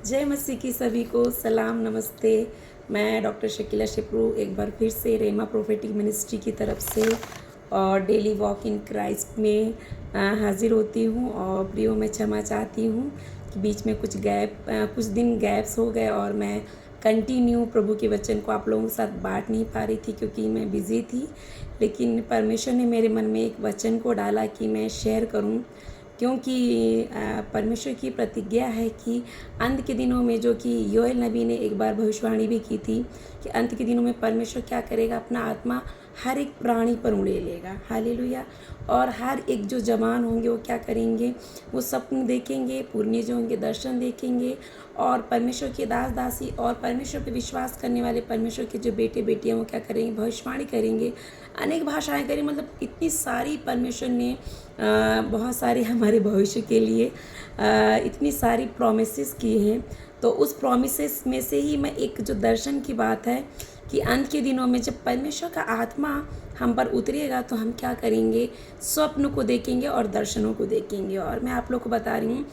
जय मसीह की सभी को सलाम नमस्ते। मैं डॉक्टर शकीला शिप्रू एक बार फिर से रेमा प्रोफेटिक मिनिस्ट्री की तरफ से और डेली वॉक इन क्राइस्ट में हाजिर होती हूँ। और प्रियो मैं क्षमा चाहती हूँ कि बीच में कुछ दिन गैप्स हो गए और मैं कंटिन्यू प्रभु के वचन को आप लोगों के साथ बांट नहीं पा रही थी क्योंकि मैं बिज़ी थी। लेकिन परमेश्वर ने मेरे मन में एक वचन को डाला कि मैं शेयर करूं, क्योंकि परमेश्वर की प्रतिज्ञा है कि अंत के दिनों में, जो कि योएल नबी ने एक बार भविष्यवाणी भी की थी कि अंत के दिनों में परमेश्वर क्या करेगा, अपना आत्मा हर एक प्राणी पर उड़े लेगा। हालेलुया। और हर एक जो जवान होंगे वो क्या करेंगे, वो सपने देखेंगे, पुरने जो होंगे दर्शन देखेंगे। और परमेश्वर के दास दासी और परमेश्वर पे विश्वास करने वाले परमेश्वर के जो बेटे बेटियां वो क्या करेंगे, भविष्यवाणी करेंगे, अनेक भाषाएं करेंगे। मतलब इतनी सारी परमेश्वर ने बहुत सारे हमारे भविष्य के लिए इतनी सारी प्रोमिसेस की हैं। तो उस प्रोमिसेस में से ही मैं एक जो दर्शन की बात है कि अंत के दिनों में जब परमेश्वर का आत्मा हम पर उतरेगा तो हम क्या करेंगे, स्वप्न को देखेंगे और दर्शनों को देखेंगे। और मैं आप लोग को बता रही हूँ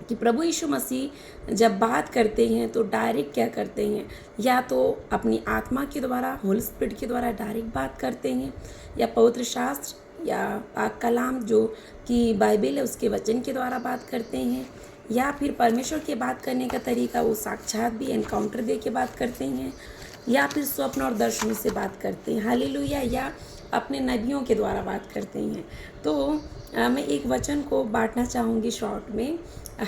कि प्रभु यीशु मसीह जब बात करते हैं तो डायरेक्ट क्या करते हैं, या तो अपनी आत्मा के द्वारा, होली स्पिरिट के द्वारा डायरेक्ट बात करते हैं, या पवित्र शास्त्र या पाक कलाम जो कि बाइबल है उसके वचन के द्वारा बात करते हैं, या फिर परमेश्वर के बात करने का तरीका वो साक्षात भी एनकाउंटर दे के बात करते हैं, या फिर स्वप्न और दर्शनों से बात करते हैं। हालेलुया। या अपने नबियों के द्वारा बात करते हैं। तो मैं एक वचन को बांटना चाहूँगी शॉर्ट में,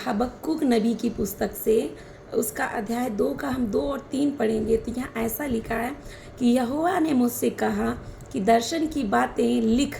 हबक्कुक नबी की पुस्तक से, उसका अध्याय 2 का हम 2 और 3 पढ़ेंगे। तो यहाँ ऐसा लिखा है कि यहोवा ने मुझसे कहा कि दर्शन की बातें लिख,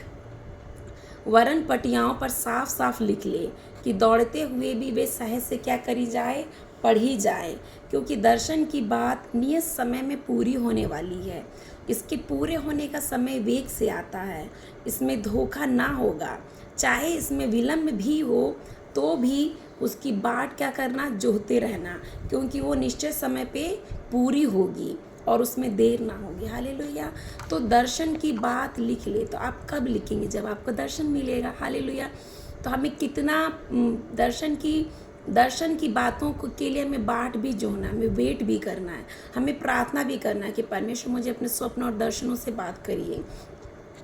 वरन पटियाओं पर साफ साफ लिख ले कि दौड़ते हुए भी वे सहज से क्या करी जाए, पढ़ी जाए, क्योंकि दर्शन की बात नियत समय में पूरी होने वाली है। इसके पूरे होने का समय वेग से आता है, इसमें धोखा ना होगा। चाहे इसमें विलम्ब भी हो तो भी उसकी बाट क्या करना, जोहते रहना, क्योंकि वो निश्चित समय पे पूरी होगी और उसमें देर ना होगी। हालेलुया। तो दर्शन की बात लिख ले। तो आप कब लिखेंगे, जब आपको दर्शन मिलेगा। हालेलुया। तो हमें कितना दर्शन की बातों को के लिए हमें बाट भी जोहना, हमें वेट भी करना है, हमें प्रार्थना भी करना है कि परमेश्वर मुझे अपने स्वप्न और दर्शनों से बात करिए।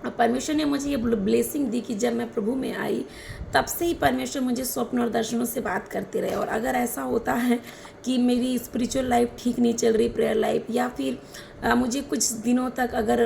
और परमेश्वर ने मुझे ये ब्लेसिंग दी कि जब मैं प्रभु में आई तब से ही परमेश्वर मुझे स्वप्न और दर्शनों से बात करते रहे। और अगर ऐसा होता है कि मेरी स्पिरिचुअल लाइफ ठीक नहीं चल रही, प्रेयर लाइफ, या फिर मुझे कुछ दिनों तक अगर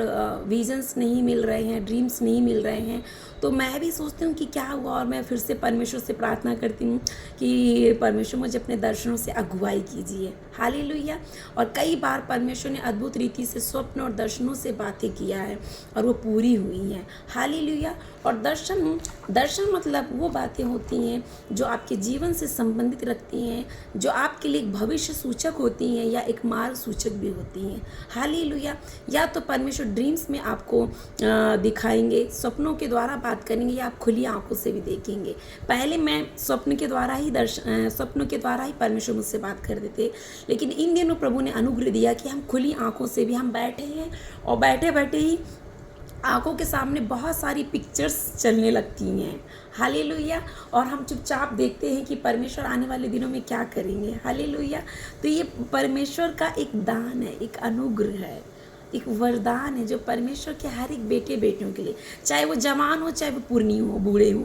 विजन्स नहीं मिल रहे हैं, ड्रीम्स नहीं मिल रहे हैं, तो मैं भी सोचती हूँ कि क्या हुआ, और मैं फिर से परमेश्वर से प्रार्थना करती हूँ कि परमेश्वर मुझे अपने दर्शनों से अगुवाई कीजिए। हालेलुया। और कई बार परमेश्वर ने अद्भुत रीति से स्वप्न और दर्शनों से बातें किया है और वो पूरी हुई हैं। हालेलुया। और दर्शन मतलब वो बातें होती हैं जो आपके जीवन से संबंधित रखती हैं, जो आपके लिए एक भविष्य सूचक होती हैं या एक मार्ग सूचक भी होती हैं। हालेलुया। या तो परमेश्वर ड्रीम्स में आपको दिखाएंगे, सपनों के द्वारा बात करेंगे, या आप खुली आंखों से भी देखेंगे। पहले मैं स्वप्नों के द्वारा ही परमेश्वर मुझसे बात कर देते, लेकिन इन दिनों प्रभु ने अनुग्रह दिया कि हम खुली आंखों से भी हम बैठे हैं और बैठे बैठे ही आंखों के सामने बहुत सारी पिक्चर्स चलने लगती हैं। हालेलुया। और हम चुपचाप देखते हैं कि परमेश्वर आने वाले दिनों में क्या करेंगे। हालेलुया। तो ये परमेश्वर का एक दान है, एक अनुग्रह है, एक वरदान है जो परमेश्वर के हर एक बेटे बेटियों के लिए, चाहे वो जवान हो चाहे वो पुरनी हो, बूढ़े हो,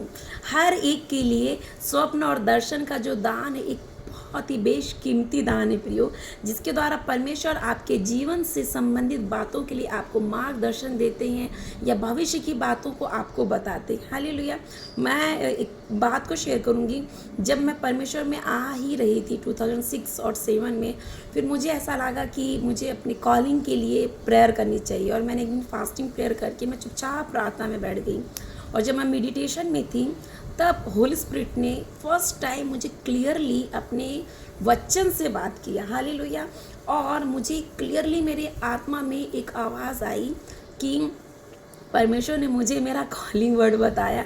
हर एक के लिए स्वप्न और दर्शन का जो दान है, एक बहुत ही बेशकीमती दान है प्रियो, जिसके द्वारा परमेश्वर आपके जीवन से संबंधित बातों के लिए आपको मार्गदर्शन देते हैं या भविष्य की बातों को आपको बताते हैं। हालेलुया। मैं एक बात को शेयर करूंगी। जब मैं परमेश्वर में आ ही रही थी 2006 और 7 में, फिर मुझे ऐसा लगा कि मुझे अपनी कॉलिंग के लिए प्रेयर करनी चाहिए। और मैंने एक दिन फास्टिंग प्रेयर करके मैं चुपचाप प्रार्थना में बैठ गई। और जब मैं मेडिटेशन में थी तब होली स्पिरिट ने फर्स्ट टाइम मुझे क्लियरली अपने वचन से बात किया। हालेलुया। और मुझे क्लियरली मेरे आत्मा में एक आवाज़ आई कि परमेश्वर ने मुझे मेरा कॉलिंग वर्ड बताया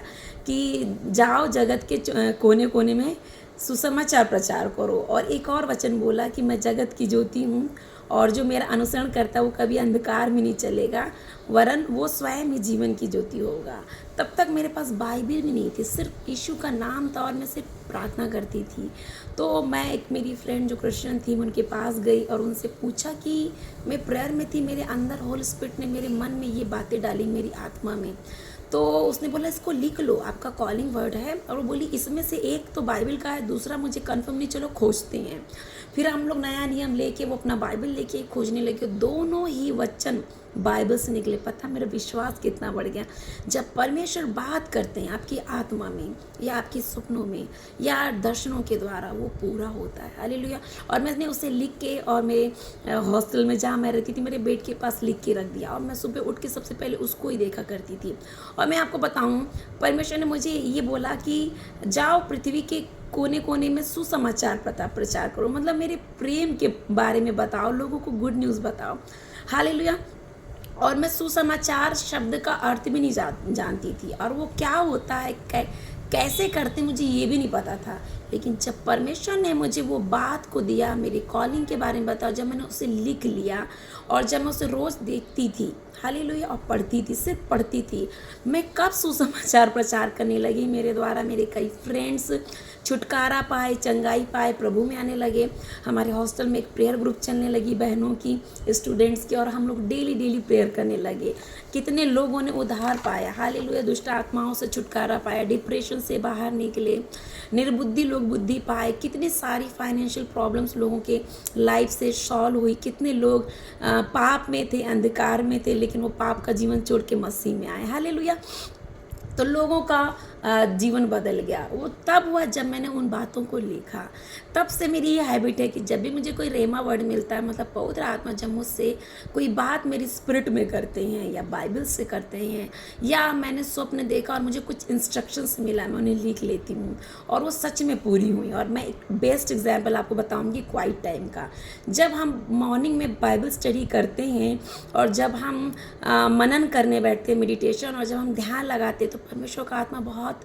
कि जाओ जगत के कोने कोने में सुसमाचार प्रचार करो। और एक और वचन बोला कि मैं जगत की ज्योति हूँ और जो मेरा अनुसरण करता है वो कभी अंधकार में नहीं चलेगा, वरन वो स्वयं ही जीवन की ज्योति होगा। तब तक मेरे पास बाइबल भी नहीं थी, सिर्फ यीशु का नाम था और मैं सिर्फ प्रार्थना करती थी। तो मैं एक मेरी फ्रेंड जो क्रिश्चियन थी, मैं उनके पास गई और उनसे पूछा कि मैं प्रेयर में थी, मेरे अंदर होली स्पिरिट ने मेरे मन में ये बातें डाली, मेरी आत्मा में। तो उसने बोला इसको लिख लो, आपका कॉलिंग वर्ड है। और वो बोली इसमें से एक तो बाइबल का है, दूसरा मुझे कंफर्म नहीं, चलो खोजते हैं। फिर हम लोग नया नियम लेके वो अपना बाइबल लेके खोजने लगे, दोनों ही वचन बाइबल से निकले। पता मेरा विश्वास कितना बढ़ गया। जब परमेश्वर बात करते हैं आपकी आत्मा में या आपके सपनों में या दर्शनों के द्वारा, वो पूरा होता है। हालेलुया। और मैंने उसे लिख के और मेरे हॉस्टल में जहाँ मैं रहती थी मेरे बेड के पास लिख के रख दिया, और मैं सुबह उठ के सबसे पहले उसको ही देखा करती थी। और मैं आपको बताऊं, परमेश्वर ने मुझे ये बोला कि जाओ पृथ्वी के कोने कोने में सुसमाचार प्रचार करो, मतलब मेरे प्रेम के बारे में बताओ, लोगों को गुड न्यूज़ बताओ। हालेलुया। और मैं सुसमाचार शब्द का अर्थ भी नहीं जानती थी, और वो क्या होता है, कैसे करते मुझे ये भी नहीं पता था। लेकिन जब परमेश्वर ने मुझे वो बात को दिया, मेरी कॉलिंग के बारे में बताया, जब मैंने उसे लिख लिया और जब मैं उसे रोज़ देखती थी, हालेलुया, और पढ़ती थी, सिर्फ पढ़ती थी, मैं कब सुसमाचार प्रचार करने लगी। मेरे द्वारा मेरे कई फ्रेंड्स छुटकारा पाए, चंगाई पाए, प्रभु में आने लगे। हमारे हॉस्टल में एक प्रेयर ग्रुप चलने लगी बहनों की, स्टूडेंट्स की, और हम लोग डेली प्रेयर करने लगे। कितने लोगों ने उद्धार पाया, हालेलुया, दुष्ट आत्माओं से छुटकारा पाया, डिप्रेशन से बाहर निकले, निर्बुद्धि लोग बुद्धि पाए, कितनी सारी फाइनेंशियल प्रॉब्लम्स लोगों के लाइफ से सॉल्व हुई। कितने लोग पाप में थे, अंधकार में थे, लेकिन वो पाप का जीवन छोड़ के मसीह में आए। हालेलुया। तो लोगों का जीवन बदल गया। वो तब हुआ जब मैंने उन बातों को लिखा। तब से मेरी ये हैबिट है कि जब भी मुझे कोई रेमा वर्ड मिलता है, मतलब पवित्र आत्मा जब मुझसे कोई बात मेरी स्पिरिट में करते हैं या बाइबल से करते हैं, या मैंने स्वप्न देखा और मुझे कुछ इंस्ट्रक्शंस मिला, मैं उन्हें लिख लेती हूँ और वो सच में पूरी हुई। और मैं एक बेस्ट एग्जाम्पल आपको बताऊँगी क्वाइट टाइम का। जब हम मॉर्निंग में बाइबल स्टडी करते हैं और जब हम मनन करने बैठते हैं, मेडिटेशन, और जब हम ध्यान लगाते हैं, तो परमेश्वर का आत्मा बहुत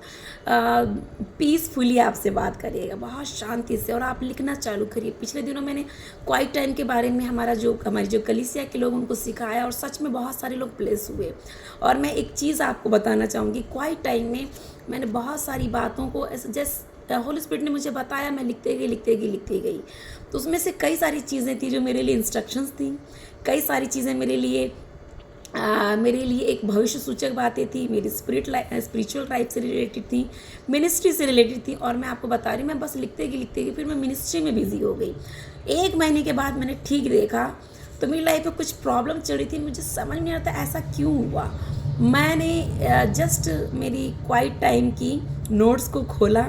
पीसफुली आपसे बात करिएगा, बहुत शांति से। और आप लिखना चालू करिए। पिछले दिनों मैंने क्वाइट टाइम के बारे में हमारी जो कलीसिया के लोग, उनको सिखाया, और सच में बहुत सारे लोग ब्लेस हुए। और मैं एक चीज़ आपको बताना चाहूँगी, क्वाइट टाइम में मैंने बहुत सारी बातों को ऐसे जैसे होली स्पिरिट ने मुझे बताया, मैं लिखते गई। तो उसमें से कई सारी चीज़ें थी जो मेरे लिए इंस्ट्रक्शंस थी, कई सारी चीज़ें मेरे लिए एक भविष्य सूचक बातें थी, मेरी स्पिरिचुअल लाइफ से रिलेटेड थी, मिनिस्ट्री से रिलेटेड थी। और मैं आपको बता रही हूँ, मैं बस लिखते गई, फिर मैं मिनिस्ट्री में बिजी हो गई। 1 महीने के बाद मैंने ठीक देखा तो मेरी लाइफ में कुछ प्रॉब्लम चल रही थी, मुझे समझ नहीं आता ऐसा क्यों हुआ। मैंने जस्ट मेरी क्वाइट टाइम की नोट्स को खोला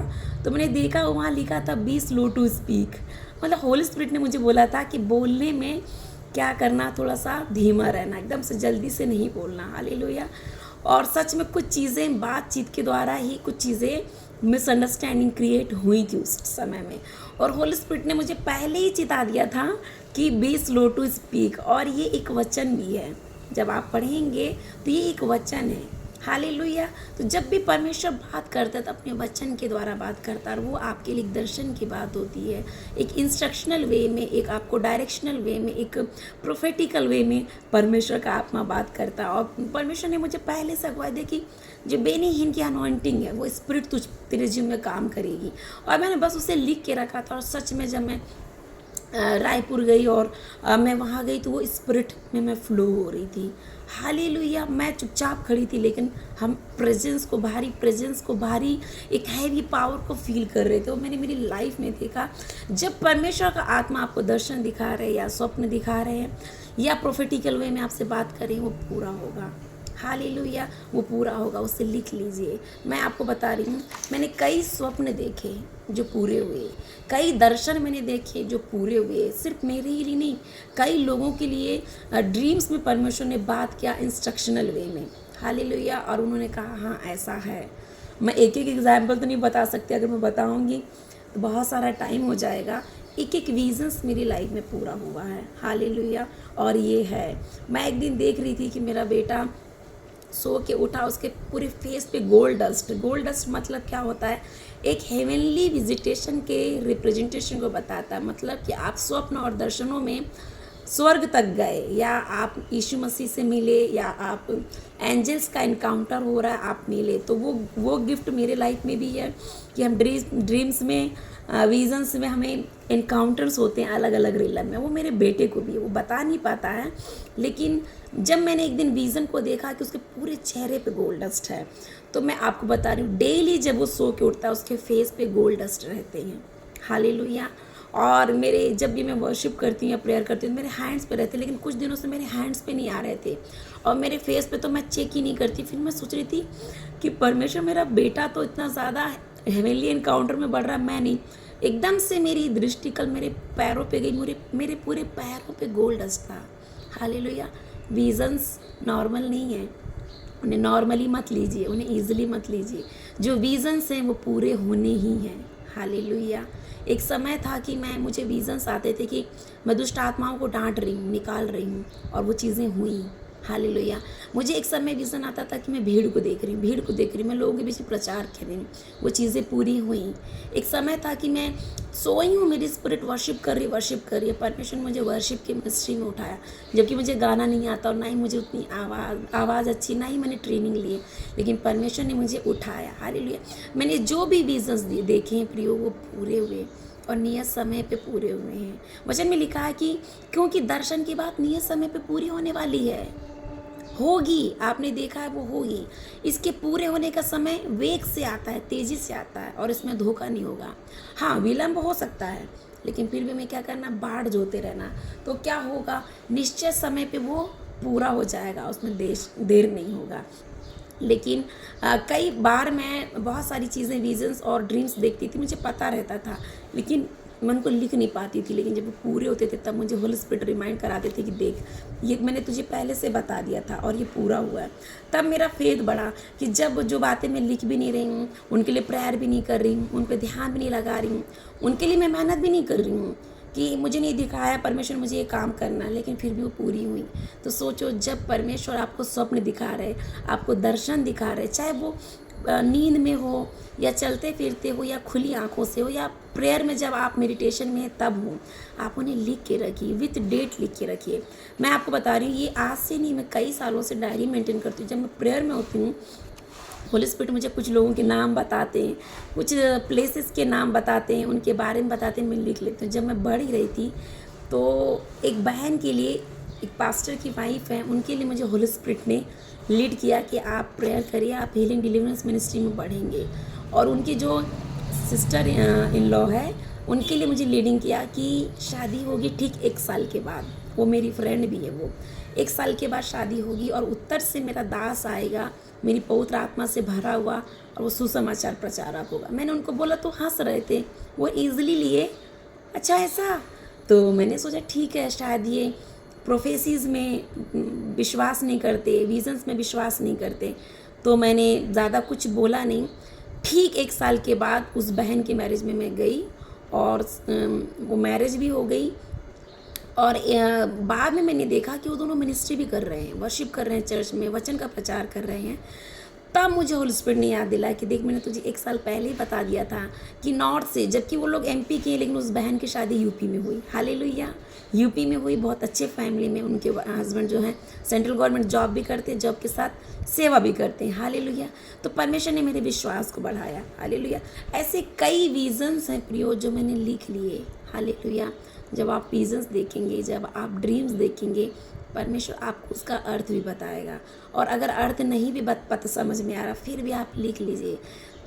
तो मैंने देखा वहाँ लिखा था बी स्लो टू स्पीक। मतलब होली स्पिरिट ने मुझे बोला था कि बोलने में क्या करना, थोड़ा सा धीमा रहना, एकदम से जल्दी से नहीं बोलना। हालेलुया। और सच में कुछ चीज़ें बातचीत के द्वारा ही कुछ चीज़ें मिसअंडरस्टैंडिंग क्रिएट हुई थी उस समय में। और होली स्पिरिट ने मुझे पहले ही चिता दिया था कि बी स्लो टू स्पीक। और ये एक वचन भी है, जब आप पढ़ेंगे तो ये एक वचन है। हालेलुया। तो जब भी परमेश्वर बात करता है तो अपने वचन के द्वारा बात करता है, और वो आपके लिए एक दर्शन की बात होती है, एक इंस्ट्रक्शनल वे में, एक आपको डायरेक्शनल वे में, एक प्रोफेटिकल वे में परमेश्वर का आत्मा बात करता है। और परमेश्वर ने मुझे पहले से अगुवाई दी कि जो बेनीहीन की अनॉइंटिंग है वो स्पिरिट तेरे जीवन में काम करेगी। और मैंने बस उसे लिख के रखा था। और सच में जब मैं रायपुर गई और मैं वहाँ गई तो वो स्पिरिट में मैं फ्लो हो रही थी। हालेलुया। मैं चुपचाप खड़ी थी, लेकिन हम भारी प्रेजेंस को, भारी एक हैवी पावर को फील कर रहे थे। वो मैंने मेरी लाइफ में देखा। जब परमेश्वर का आत्मा आपको दर्शन दिखा रहे हैं या स्वप्न दिखा रहे हैं या प्रोफेटिकल वे में आपसे बात कर रहे हैं, वो पूरा होगा। हालेलुया। वो पूरा होगा, उसे लिख लीजिए। मैं आपको बता रही हूँ, मैंने कई स्वप्न देखे जो पूरे हुए, कई दर्शन मैंने देखे जो पूरे हुए। सिर्फ मेरे ही लिए नहीं, कई लोगों के लिए ड्रीम्स में परमेश्वर ने बात किया इंस्ट्रक्शनल वे में। हालेलुया। और उन्होंने कहा हाँ ऐसा है। मैं एक एग्जाम्पल तो नहीं बता सकती, अगर मैं बताऊँगी तो बहुत सारा टाइम हो जाएगा। एक विजन्स मेरी लाइफ में पूरा हुआ है। हालेलुया। और ये है, मैं एक दिन देख रही थी कि मेरा बेटा सो के उठा, उसके पूरे फेस पे गोल्ड डस्ट मतलब क्या होता है, एक हेवनली विजिटेशन के रिप्रेजेंटेशन को बताता है। मतलब कि आप स्वप्न और दर्शनों में स्वर्ग तक गए, या आप यीशु मसीह से मिले, या आप एंजल्स का इनकाउंटर हो रहा है आप मिले, तो वो गिफ्ट मेरे लाइफ में भी है कि हम ड्रीम्स में, विजन्स में हमें इनकाउंटर्स होते हैं अलग अलग रिलम में। वो मेरे बेटे को भी, वो बता नहीं पाता है, लेकिन जब मैंने एक दिन विज़न को देखा कि उसके पूरे चेहरे पे गोल्ड डस्ट है, तो मैं आपको बता रही हूँ, डेली जब वो सो के उठता है उसके फेस पे गोल्ड डस्ट रहते हैं। हालेलुया। और मेरे जब भी मैं वर्शिप करती हूँ या प्रेयर करती हूँ, मेरे हैंड्स पे रहते, लेकिन कुछ दिनों से मेरे हैंड्स पे नहीं आ रहे थे, और मेरे फेस पे तो मैं चेक ही नहीं करती। फिर मैं सोच रही थी कि परमेश्वर, मेरा बेटा तो इतना ज़्यादा हेवनली एनकाउंटर में बढ़ रहा है, मैं नहीं। एकदम से मेरी दृष्टि कल मेरे पैरों पे गई, मेरे पूरे पैरों पे गोल्ड डस्ट था। हालेलुया। विजन्स नॉर्मल नहीं है, उन्हें नॉर्मली मत लीजिए, उन्हें ईजिली मत लीजिए। जो विजन्स हैं वो पूरे होने ही हैं। हालेलुया। एक समय था कि मुझे विजन्स आते थे कि मैं दुष्ट आत्माओं को डांट रही हूँ, निकाल रही हूँ, और वो चीज़ें हुई। हालेलुया। मुझे एक समय विज़न आता था कि मैं भीड़ को देख रही हूँ, मैं लोगों के बीच में प्रचार कर रही हूँ, वो चीज़ें पूरी हुई। एक समय था कि मैं सोई हूँ, मेरी स्पिरिट वर्शिप कर रही है, परमेश्वर ने मुझे वर्शिप की मिनिस्ट्री में उठाया, जबकि मुझे गाना नहीं आता और ना ही मुझे उतनी आवाज़ अच्छी, ना ही मैंने ट्रेनिंग ली है, लेकिन परमेश्वर ने मुझे उठाया। हालेलुया। मैंने जो भी विजन्स देखे हैं प्रियो, वो पूरे हुए और नियत समय पे पूरे हुए हैं। वचन में लिखा है कि क्योंकि दर्शन की बात नियत समय पे पूरी होने वाली है, होगी, आपने देखा है वो होगी। इसके पूरे होने का समय वेग से आता है, तेजी से आता है, और इसमें धोखा नहीं होगा। हाँ, विलंब हो सकता है, लेकिन फिर भी मैं क्या करना, बाढ़ जोते रहना, तो क्या होगा, निश्चित समय पे वो पूरा हो जाएगा, उसमें देर नहीं होगा। लेकिन कई बार मैं बहुत सारी चीज़ें, विजन्स और ड्रीम्स देखती थी, मुझे पता रहता था, लेकिन मैं उनको लिख नहीं पाती थी। लेकिन जब वो पूरे होते थे तब मुझे होली स्पिरिट रिमाइंड कराते थे कि देख, ये मैंने तुझे पहले से बता दिया था और ये पूरा हुआ है। तब मेरा फेथ बढ़ा कि जब जो बातें मैं लिख भी नहीं रही हूँ, उनके लिए प्रेयर भी नहीं कर रही हूँ, उन पर ध्यान भी नहीं लगा रही हूँ, उनके लिए मैं मेहनत भी नहीं कर रही हूँ कि मुझे नहीं दिखाया परमेश्वर मुझे ये काम करना, लेकिन फिर भी वो पूरी हुई। तो सोचो, जब परमेश्वर आपको स्वप्न दिखा रहे, आपको दर्शन दिखा रहे, चाहे वो नींद में हो, या चलते फिरते हो, या खुली आंखों से हो, या प्रेयर में जब आप मेडिटेशन में हैं तब हो, आप उन्हें लिख के रखिए, विथ डेट लिख के रखिए। मैं आपको बता रही हूँ, ये आज से नहीं, मैं कई सालों से डायरी मेंटेन करती हूँ। जब मैं प्रेयर में होती हूँ, होली स्पिरिट मुझे कुछ लोगों के नाम बताते हैं, कुछ प्लेसेस के नाम बताते हैं, उनके बारे में बताते हैं, मैं लिख लेती हूँ। जब मैं बढ़ ही रही थी, तो एक बहन के लिए, एक पास्टर की वाइफ है, उनके लिए मुझे होली स्पिरिट ने लीड किया कि आप प्रेयर करिए, आप हीलिंग डिलीवरेंस मिनिस्ट्री में बढ़ेंगे। और उनकी जो सिस्टर इन लॉ है, उनके लिए मुझे लीडिंग किया कि शादी होगी ठीक 1 साल के बाद। वो मेरी फ्रेंड भी है, वो 1 साल के बाद शादी होगी, और उत्तर से मेरा दास आएगा, मेरी पवित्र आत्मा से भरा हुआ, और वो सुसमाचार प्रचारक होगा। मैंने उनको बोला तो हंस रहे थे, वो ईजिली लिए, अच्छा ऐसा। तो मैंने सोचा ठीक है, शायद ये प्रोफेसीज़ में विश्वास नहीं करते, विजन्स में विश्वास नहीं करते, तो मैंने ज़्यादा कुछ बोला नहीं। ठीक 1 साल के बाद उस बहन की मैरिज में मैं गई, और वो मैरिज भी हो गई। और बाद में मैंने देखा कि वो दोनों मिनिस्ट्री भी कर रहे हैं, वर्शिप कर रहे हैं, चर्च में वचन का प्रचार कर रहे हैं। तब मुझे होली स्पिरिट ने याद दिलाया कि देख, मैंने तुझे 1 साल पहले ही बता दिया था कि नॉर्थ से, जबकि वो लोग एमपी के, लेकिन उस बहन की शादी यूपी में हुई। हालेलुया। यूपी में हुई, बहुत अच्छे फैमिली में। उनके हस्बैंड जो है सेंट्रल गवर्नमेंट जॉब भी करते हैं, जॉब के साथ सेवा भी करते हैं। हालेलुया। तो परमेश्वर ने मेरे विश्वास को बढ़ाया। हालेलुया। ऐसे कई विजन्स हैं प्रियो जो मैंने लिख लिए। हालेलुया। जब आप विजन्स देखेंगे, जब आप ड्रीम्स देखेंगे, परमेश्वर आपको उसका अर्थ भी बताएगा। और अगर अर्थ नहीं भी पता समझ में आ रहा, फिर भी आप लिख लीजिए।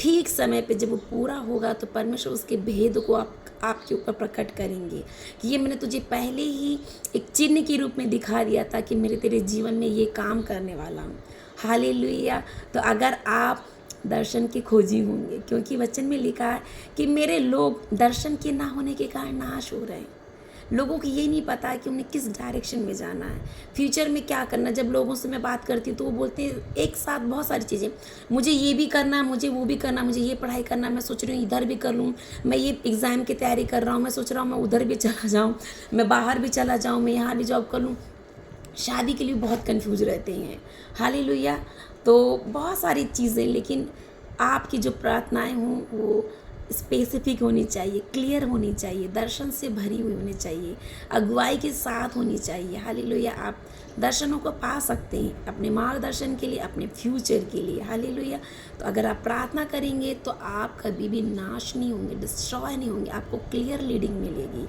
ठीक समय पे जब वो पूरा होगा तो परमेश्वर उसके भेद को आपके ऊपर प्रकट करेंगे कि ये मैंने तुझे पहले ही एक चिन्ह के रूप में दिखा दिया था कि मेरे तेरे जीवन में ये काम करने वाला हूँ। हालेलुया। तो अगर आप दर्शन के खोजी होंगे, क्योंकि वचन में लिखा है कि मेरे लोग दर्शन के ना होने के कारण नाश हो रहे हैं। लोगों को ये नहीं पता है कि उन्हें किस डायरेक्शन में जाना है, फ्यूचर में क्या करना। जब लोगों से मैं बात करती हूँ तो वो बोलते हैं एक साथ बहुत सारी चीज़ें, मुझे ये भी करना, मुझे वो भी करना, मुझे ये पढ़ाई करना, मैं सोच रही हूँ इधर भी कर लूँ, मैं ये एग्ज़ाम की तैयारी कर रहा हूँ, मैं सोच रहा हूँ मैं उधर भी चला जाऊँ, मैं बाहर भी चला जाऊँ, मैं यहाँ भी जॉब कर लूँ। शादी के लिए बहुत कन्फ्यूज रहते हैं। हालेलुया। तो बहुत सारी चीज़ें, लेकिन आपकी जो प्रार्थनाएं हों वो स्पेसिफिक होनी चाहिए, क्लियर होनी चाहिए, दर्शन से भरी हुई होनी चाहिए, अगुवाई के साथ होनी चाहिए। हालेलुया। आप दर्शनों को पा सकते हैं अपने मार्गदर्शन के लिए, अपने फ्यूचर के लिए। हालेलुया। तो अगर आप प्रार्थना करेंगे तो आप कभी भी नाश नहीं होंगे, डिस्ट्रॉय नहीं होंगे, आपको क्लियर लीडिंग मिलेगी।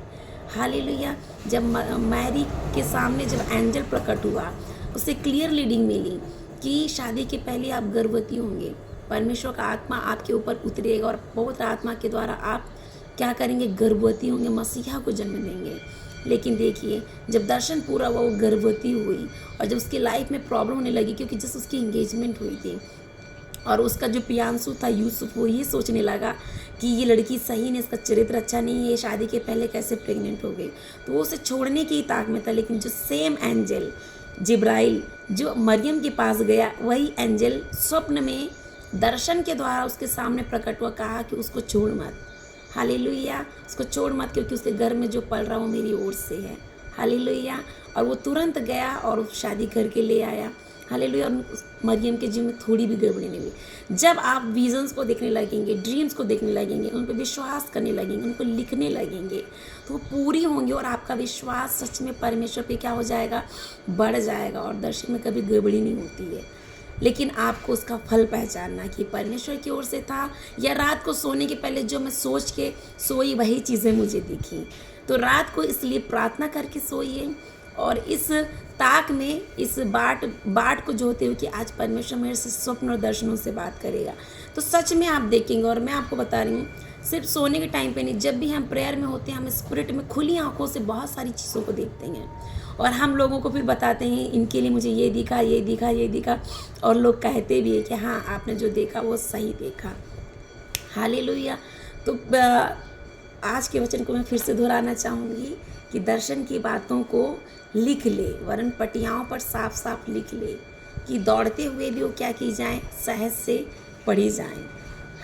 हालेलुया। जब मैरी के सामने जब एंजल प्रकट हुआ, उसे क्लियर लीडिंग मिली कि शादी के पहले आप गर्भवती होंगे, परमेश्वर का आत्मा आपके ऊपर उतरेगा और पवित्र आत्मा के द्वारा आप क्या करेंगे, गर्भवती होंगे, मसीहा को जन्म देंगे। लेकिन देखिए, जब दर्शन पूरा हुआ, वो गर्भवती हुई और जब उसकी लाइफ में प्रॉब्लम होने लगी, क्योंकि जिस उसकी इंगेजमेंट हुई थी और उसका जो पियांशु था यूसुफ, वो ये सोचने लगा कि ये लड़की सही नहीं, इसका चरित्र अच्छा नहीं है, ये शादी के पहले कैसे प्रेग्नेंट हो गई। तो वो उसे छोड़ने की ताक में था। लेकिन जो सेम एंजल जिब्राइल जो मरियम के पास गया, वही एंजल स्वप्न में दर्शन के द्वारा उसके सामने प्रकट हुआ, कहा कि उसको छोड़ मत। हालेलुया। उसको छोड़ मत, क्योंकि उसके घर में जो पल रहा वो मेरी ओर से है। हालेलुया। और वो तुरंत गया और शादी करके ले आया। हालेलुया। और मरियम के जीवन में थोड़ी भी गड़बड़ी नहीं हुई। जब आप विजन्स को देखने लगेंगे, ड्रीम्स को देखने लगेंगे, उन पर विश्वास करने लगेंगे, उनको लिखने लगेंगे, तो वो पूरी होंगी और आपका विश्वास सच में परमेश्वर पे क्या हो जाएगा, बढ़ जाएगा और दर्शन में कभी गड़बड़ी नहीं होती है। लेकिन आपको उसका फल पहचानना कि परमेश्वर की ओर से था या रात को सोने के पहले जो मैं सोच के सोई वही चीज़ें मुझे दिखी। तो रात को इसलिए प्रार्थना करके सोइए और इस ताक में, इस बाट को जोते हुए कि आज परमेश्वर मेरे से स्वप्न और दर्शनों से बात करेगा, तो सच में आप देखेंगे। और मैं आपको बता रही हूँ, सिर्फ सोने के टाइम पे नहीं, जब भी हम प्रेयर में होते हैं, हम स्पिरिट में खुली आंखों से बहुत सारी चीज़ों को देखते हैं और हम लोगों को फिर बताते हैं, इनके लिए मुझे ये दिखा, ये दिखा, ये दिखा, और लोग कहते भी है कि हाँ, आपने जो देखा वो सही देखा। हालेलुया। तो आज के वचन को मैं फिर से दोहराना चाहूँगी कि दर्शन की बातों को लिख ले, वरन पटियाओं पर साफ साफ लिख ले कि दौड़ते हुए भी वो क्या की जाए, सहज से पढ़ी जाएं।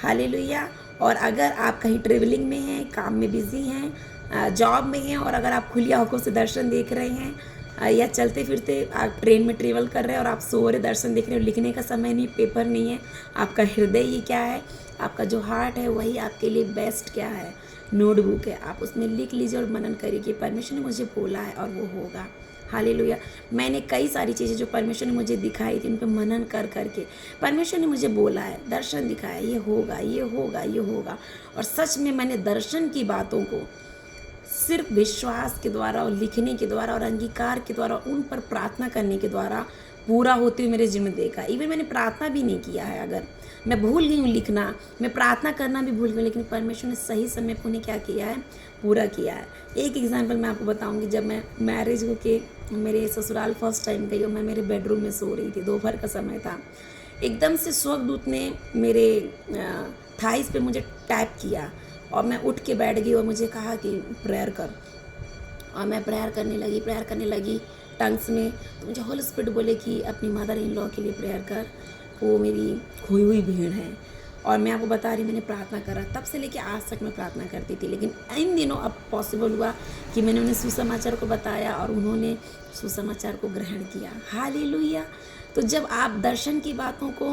हालेलुया। और अगर आप कहीं ट्रेवलिंग में हैं, काम में बिजी हैं, जॉब में हैं, और अगर आप खुली आंखों से दर्शन देख रहे हैं या चलते फिरते आप ट्रेन में ट्रेवल कर रहे हैं और आप सो रहे दर्शन देख रहे हो, लिखने का समय नहीं, पेपर नहीं है, आपका हृदय ही क्या है, आपका जो हार्ट है वही आपके लिए बेस्ट क्या है, नोटबुक है। आप उसमें लिख लीजिए और मनन करिए कि परमेश्वर ने मुझे बोला है और वो होगा। हालेलुया। मैंने कई सारी चीज़ें जो परमेश्वर ने मुझे दिखाई थी, उन पर मनन कर करके परमेश्वर ने मुझे बोला है, दर्शन दिखाया, ये होगा, ये होगा, ये होगा। और सच में मैंने दर्शन की बातों को सिर्फ विश्वास के द्वारा और लिखने के द्वारा और अंगीकार के द्वारा, उन पर प्रार्थना करने के द्वारा पूरा होते हुए मेरे जीवन में देखा। इवन मैंने प्रार्थना भी नहीं किया है, अगर मैं भूल गई हूँ लिखना, मैं प्रार्थना करना भी भूल गई, लेकिन परमेश्वर ने सही समय पर उन्हें क्या किया है, पूरा किया है। एक एग्जांपल मैं आपको बताऊंगी। जब मैं मैरिज होके मेरे ससुराल फर्स्ट टाइम गई और मैं मेरे बेडरूम में सो रही थी, दोपहर का समय था, एकदम से स्वर्गदूत ने मेरे थाइस पे मुझे टैप किया और मैं उठ के बैठ गई और मुझे कहा कि प्रेयर कर। और मैं प्रेयर करने लगी टंग्स में। तो मुझे होली स्पिरिट बोले कि अपनी मदर इन लॉ के लिए प्रेयर कर, वो मेरी खोई हुई भीड़ है। और मैं आपको बता रही, मैंने प्रार्थना करा, तब से लेके आज तक मैं प्रार्थना करती थी। लेकिन इन दिनों अब पॉसिबल हुआ कि मैंने उन्हें सुसमाचार को बताया और उन्होंने सुसमाचार को ग्रहण किया। हालेलुया। तो जब आप दर्शन की बातों को,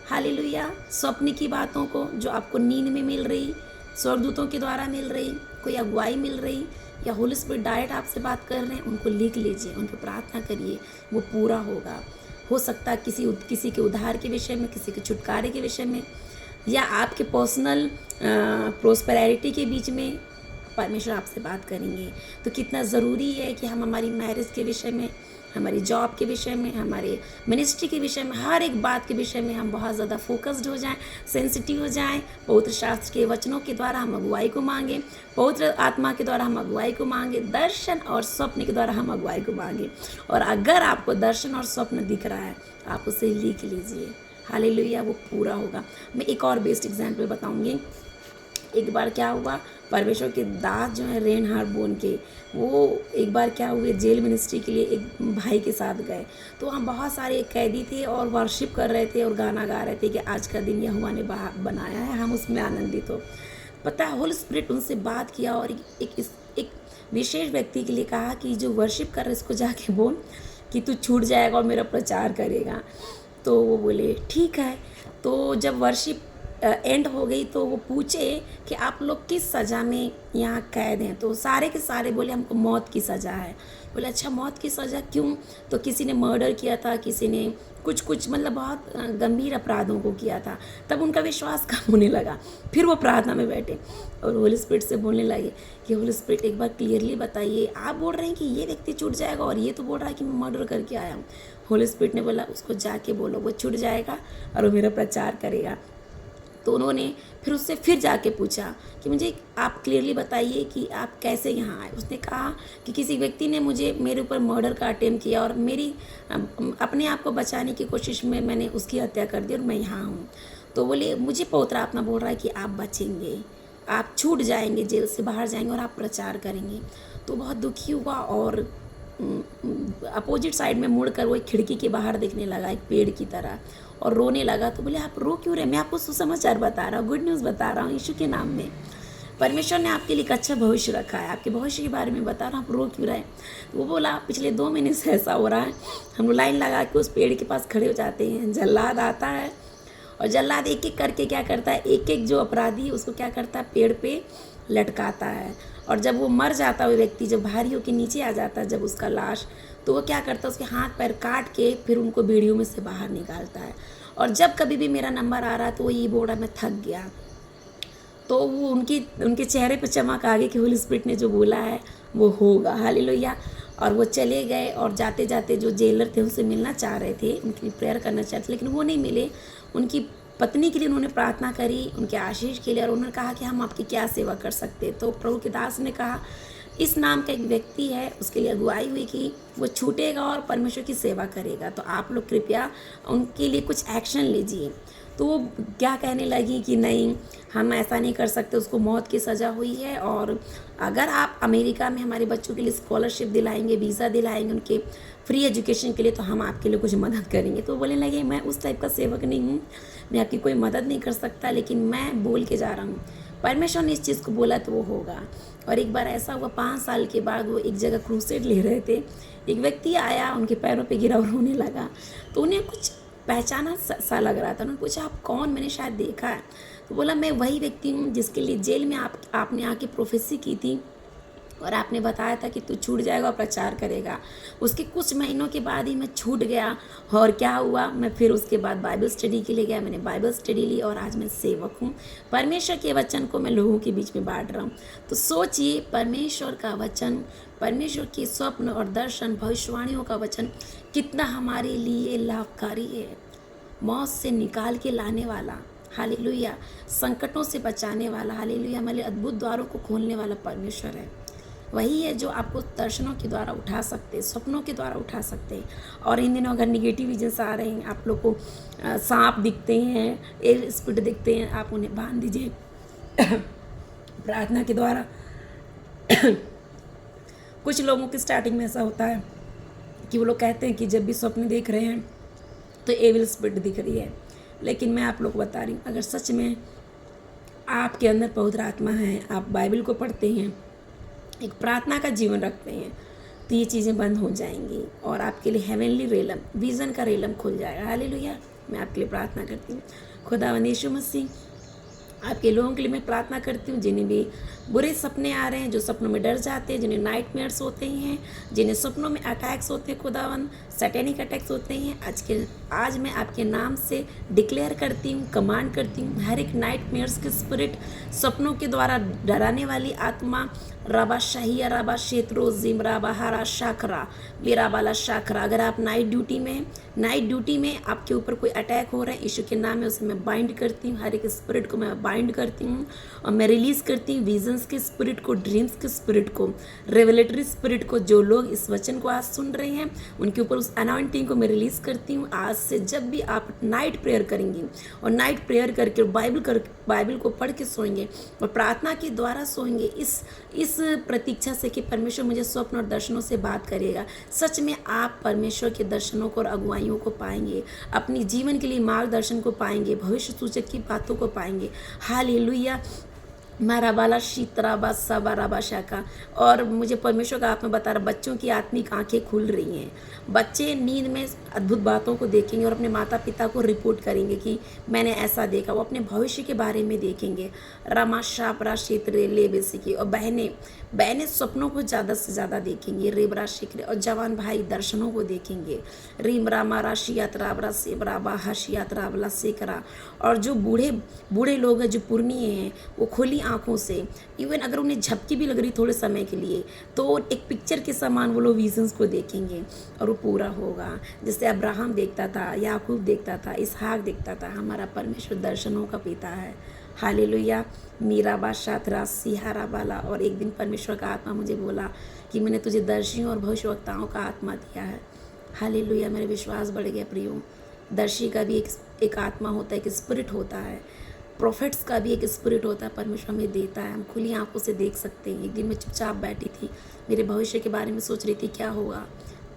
हालेलुया, स्वप्न की बातों को जो आपको नींद में मिल रही, स्वर्गदूतों के द्वारा मिल रही, कोई अगुवाई मिल रही या होली स्पिरिट डायरेक्ट आपसे बात कर रहे हैं, उनको लिख लीजिए, उन पर प्रार्थना करिए, वो पूरा होगा। हो सकता है किसी के उद्धार के विषय में, किसी के छुटकारे के विषय में, या आपके पर्सनल प्रोस्पेरिटी के बीच में परमेश्वर आपसे बात करेंगे। तो कितना ज़रूरी है कि हम हमारी मैरिज के विषय में, हमारी जॉब के विषय में, हमारे मिनिस्ट्री के विषय में, हर एक बात के विषय में हम बहुत ज़्यादा फोकस्ड हो जाएं, सेंसिटिव हो जाएं। पवित्र शास्त्र के वचनों के द्वारा हम अगुवाई को मांगें, पवित्र आत्मा के द्वारा हम अगुवाई को मांगें, दर्शन और स्वप्न के द्वारा हम अगुवाई को मांगें। और अगर आपको दर्शन और स्वप्न दिख रहा है, आप उसे लिख लीजिए। हालेलुया, वो पूरा होगा। मैं एक और बेस्ट एग्जाम्पल बताऊँगी। एक बार क्या हुआ, परमेश्वर के दास जो है रेनहार्ड बोन के, वो एक बार क्या हुए, जेल मिनिस्ट्री के लिए एक भाई के साथ गए। तो वहाँ बहुत सारे कैदी थे और वर्शिप कर रहे थे और गाना गा रहे थे कि आज का दिन यहोवा ने बनाया है, हम उसमें आनंदित हो। पता है, होली स्पिरिट उनसे बात किया और एक विशेष व्यक्ति के लिए कहा कि जो वर्शिप कर रहे इसको जाके बोल कि तू छूट जाएगा और मेरा प्रचार करेगा। तो वो बोले ठीक है। तो जब वर्शिप एंड हो गई तो वो पूछे कि आप लोग किस सज़ा में यहाँ कैद हैं, तो सारे के सारे बोले हमको मौत की सज़ा है। बोले अच्छा मौत की सज़ा क्यों? तो किसी ने मर्डर किया था, किसी ने कुछ मतलब बहुत गंभीर अपराधों को किया था। तब उनका विश्वास कम होने लगा। फिर वो प्रार्थना में बैठे और होली स्पिरिट से बोलने लगे कि होली स्पिरिट एक बार क्लियरली बताइए, आप बोल रहे हैं कि ये व्यक्ति छूट जाएगा और ये तो बोल रहा है कि मैं मर्डर करके आया हूँ। होली स्पिरिट ने बोला उसको जाके बोलो वो छूट जाएगा और वो मेरा प्रचार करेगा। तो उन्होंने फिर उससे फिर जाके पूछा कि मुझे आप क्लियरली बताइए कि आप कैसे यहाँ आए। उसने कहा कि किसी व्यक्ति ने मुझे मेरे ऊपर मर्डर का अटेम्प्ट किया और मेरी अपने आप को बचाने की कोशिश में मैंने उसकी हत्या कर दी और मैं यहाँ हूँ। तो बोले मुझे पवित्र आत्मा बोल रहा है कि आप बचेंगे, आप छूट जाएंगे, जेल से बाहर जाएंगे और आप प्रचार करेंगे। तो बहुत दुखी हुआ और अपोजिट साइड में मुड़कर वो एक खिड़की के बाहर देखने लगा एक पेड़ की तरह और रोने लगा। तो बोले आप रो क्यों रहे? मैं आपको सुसमाचार बता रहा हूँ, गुड न्यूज़ बता रहा हूँ यीशु के नाम में। परमेश्वर ने आपके लिए एक अच्छा भविष्य रखा है, आपके भविष्य के बारे में बता रहा हूँ, आप रो क्यों रहे? तो वो बोला पिछले 2 महीने से ऐसा हो रहा है, हम लोग लाइन लगा के उस पेड़ के पास खड़े हो जाते हैं, जल्लाद आता है और जल्लाद एक एक करके क्या करता है, एक एक जो अपराधी उसको क्या करता है पेड़ पे लटकाता है। और जब वो मर जाता है वो व्यक्ति, जब भारी होकर नीचे आ जाता है जब उसका लाश, तो वो क्या करता है उसके हाथ पैर काट के फिर उनको बीड़ियों में से बाहर निकालता है। और जब कभी भी मेरा नंबर आ रहा तो वो ये बोल रहा मैं थक गया। तो वो उनके चेहरे पे चमक आ गई कि होली स्पिरिट ने जो बोला है वो होगा, हालेलुया। और वो चले गए और जाते जाते जो जेलर थे उनसे मिलना चाह रहे थे, उनके लिए प्रेयर करना चाहते, लेकिन वो नहीं मिले। उनकी पत्नी के लिए उन्होंने प्रार्थना करी, उनके आशीष के लिए, और उन्होंने कहा कि हम आपकी क्या सेवा कर सकते। तो प्रभु के दास ने कहा इस नाम का एक व्यक्ति है, उसके लिए अगुवाई हुई कि वो छूटेगा और परमेश्वर की सेवा करेगा, तो आप लोग कृपया उनके लिए कुछ एक्शन लीजिए। तो वो क्या कहने लगी कि नहीं हम ऐसा नहीं कर सकते, उसको मौत की सज़ा हुई है और अगर आप अमेरिका में हमारे बच्चों के लिए स्कॉलरशिप दिलाएंगे, वीज़ा दिलाएंगे उनके फ्री एजुकेशन के लिए, तो हम आपके लिए कुछ मदद करेंगे। तो बोलने लगे मैं उस टाइप का सेवक नहीं हूँ, मैं आपकी कोई मदद नहीं कर सकता, लेकिन मैं बोल के जा रहा हूँ परमेश्वर ने इस चीज़ को बोला तो वो होगा। और एक बार ऐसा हुआ 5 साल के बाद वो एक जगह क्रूसेड ले रहे थे, एक व्यक्ति आया उनके पैरों पे गिरा और रोने लगा। तो उन्हें कुछ पहचाना सा लग रहा था। उन्होंने पूछा आप कौन? मैंने शायद देखा है। तो बोला मैं वही व्यक्ति हूँ जिसके लिए जेल में आपने आके प्रोफेसी की थी और आपने बताया था कि तू छूट जाएगा और प्रचार करेगा। उसके कुछ महीनों के बाद ही मैं छूट गया और क्या हुआ, मैं फिर उसके बाद बाइबल स्टडी के लिए गया, मैंने बाइबल स्टडी ली और आज मैं सेवक हूँ। परमेश्वर के वचन को मैं लोगों के बीच में बांट रहा हूँ। तो सोचिए परमेश्वर का वचन, परमेश्वर के स्वप्न और दर्शन, भविष्यवाणियों का वचन कितना हमारे लिए लाभकारी है। मौत से निकाल के लाने वाला, हालेलुया, संकटों से बचाने वाला, हालेलुया, हमारे अद्भुत द्वारों को खोलने वाला परमेश्वर है। वही है जो आपको दर्शनों के द्वारा उठा सकते, सपनों के द्वारा उठा सकते हैं। और इन दिनों अगर निगेटिव विजन्स आ रहे हैं, आप लोग को सांप दिखते हैं, एयर स्पिरिट दिखते हैं, आप उन्हें बांध दीजिए प्रार्थना के द्वारा। कुछ लोगों की स्टार्टिंग में ऐसा होता है कि वो लोग कहते हैं कि जब भी स्वप्न देख रहे हैं तो एविल स्पिरिट दिख रही है, लेकिन मैं आप लोग को बता रही हूँ अगर सच में आपके अंदर पवित्र आत्मा है, आप बाइबल को पढ़ते हैं, एक प्रार्थना का जीवन रखते हैं, तो ये चीज़ें बंद हो जाएंगी और आपके लिए हेवनली रेलम, विज़न का रेलम खुल जाएगा। हालेलुया। मैं आपके लिए प्रार्थना करती हूँ। खुदावंद यीशु मसीह, आपके लोगों के लिए मैं प्रार्थना करती हूँ जिन्हें भी बुरे सपने आ रहे हैं, जो सपनों में डर जाते हैं, जिन्हें नाइटमेयर्स होते हैं, जिन्हें सपनों में अटैक्स होते हैं, खुदावन सैटेनिक अटैक्स होते हैं, आज मैं आपके नाम से डिक्लेयर करती हूँ, कमांड करती हूँ, हर एक नाइटमेयर्स के स्पिरिट, सपनों के द्वारा डराने वाली आत्मा, राबा शाहिया राबा शेत्रो जिम राबा हारा शाखरा बेराबाला शाखरा, अगर आप नाइट ड्यूटी में आपके ऊपर कोई अटैक हो रहा है, यीशु के नाम में उसे मैं बाइंड करती हूँ, हर एक स्पिरिट को मैं बाइंड करती हूँ और मैं रिलीज़ करती हूँ विजन्स के स्पिरिट को, ड्रीम्स के स्पिरिट को, रेवलेटरी स्पिरिट को। जो लोग इस वचन को आज सुन रहे हैं उनके ऊपर उस अनॉइंटिंग को मैं रिलीज़ करती हूँ। आज से जब भी आप नाइट प्रेयर करेंगे और नाइट प्रेयर करके बाइबल को पढ़ के सोएंगे और प्रार्थना के द्वारा सोएंगे, इस प्रतीक्षा से कि परमेश्वर मुझे स्वप्न और दर्शनों से बात करेगा, सच में आप परमेश्वर के दर्शनों को और अगुवाइयों को पाएंगे, अपनी जीवन के लिए मार्गदर्शन को पाएंगे, भविष्य सूचक की बातों को पाएंगे। हालेलुया। माराबाला शीतराबा सबाराबा शाखा। और मुझे परमेश्वर का आत्मा बता रहा, बच्चों की आत्मिक आंखें खुल रही हैं। बच्चे नींद में अद्भुत बातों को देखेंगे और अपने माता पिता को रिपोर्ट करेंगे कि मैंने ऐसा देखा। वो अपने भविष्य के बारे में देखेंगे। रमा शापरा क्षेत्र ले बेसिकी। और बहनें बहनें सपनों को ज़्यादा से ज़्यादा देखेंगे। रेबरा शिक्र। और जवान भाई दर्शनों को देखेंगे। रीम रामा राशि यात्रा सेबरा हश यात्रा सेकरा। और जो बूढ़े बूढ़े लोग हैं, जो पुरनिये हैं, वो खुली आंखों से, इवन अगर उन्हें झपकी भी लग रही थोड़े समय के लिए, तो एक पिक्चर के समान वो लोग विजन्स को देखेंगे और वो पूरा होगा। जैसे अब्राहम देखता था, याकूब देखता था, इसहाक देखता था। हमारा परमेश्वर दर्शनों का पिता है। हालेलुया। मीरा बादशाह सिहारा वाला। और एक दिन परमेश्वर का आत्मा मुझे बोला कि मैंने तुझे दर्शियों और भविष्यवक्ताओं का आत्मा दिया है। हालेलुया। मेरे विश्वास बढ़ गया प्रियो। दर्शी का भी एक आत्मा होता है, एक स्पिरिट होता है। प्रोफेट्स का भी एक स्पिरिट होता है, परमेश्वर हमें देता है। हम खुली आंखों से देख सकते हैं। एक दिन मैं चुपचाप बैठी थी, मेरे भविष्य के बारे में सोच रही थी क्या होगा,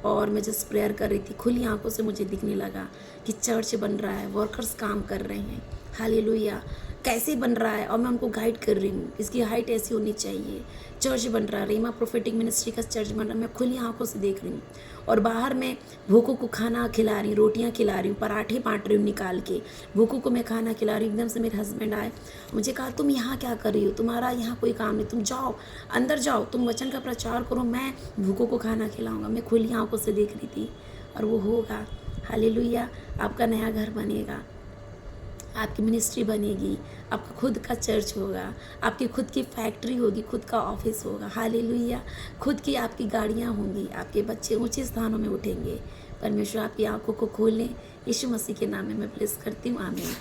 और मैं जस्ट प्रेयर कर रही थी। खुली आंखों से मुझे दिखने लगा कि चर्च बन रहा है, वर्कर्स काम कर रहे हैं। हालेलुया। कैसे बन रहा है, और मैं उनको गाइड कर रही हूँ, इसकी हाइट ऐसी होनी चाहिए। चर्च बन रहा है, रेमा प्रोफेटिक मिनिस्ट्री का चर्च बन रहा है। मैं खुली आंखों से देख रही हूँ। और बाहर मैं भूखों को खाना खिला रही हूँ, रोटियाँ खिला रही हूँ, पराठे बांट रही हूँ निकाल के। भूखों को मैं खाना खिला रही हूँ। एकदम से मेरे हस्बैंड आए, मुझे कहा तुम यहाँ क्या कर रही हो, तुम्हारा यहाँ कोई काम नहीं, तुम जाओ अंदर जाओ, तुम वचन का प्रचार करो, मैं भूखों को खाना खिलाऊंगा। मैं खुली आंखों से देख रही थी, और वो होगा। हालेलुया। आपका नया घर बनेगा, आपकी मिनिस्ट्री बनेगी, आपका खुद का चर्च होगा, आपकी खुद की फैक्ट्री होगी, खुद का ऑफिस होगा। हालेलुया। खुद की आपकी गाड़ियाँ होंगी, आपके बच्चे ऊंचे स्थानों में उठेंगे। परमेश्वर आपकी आंखों को खोलें। यीशु मसीह के नाम में मैं ब्लेस करती हूँ। आमीन।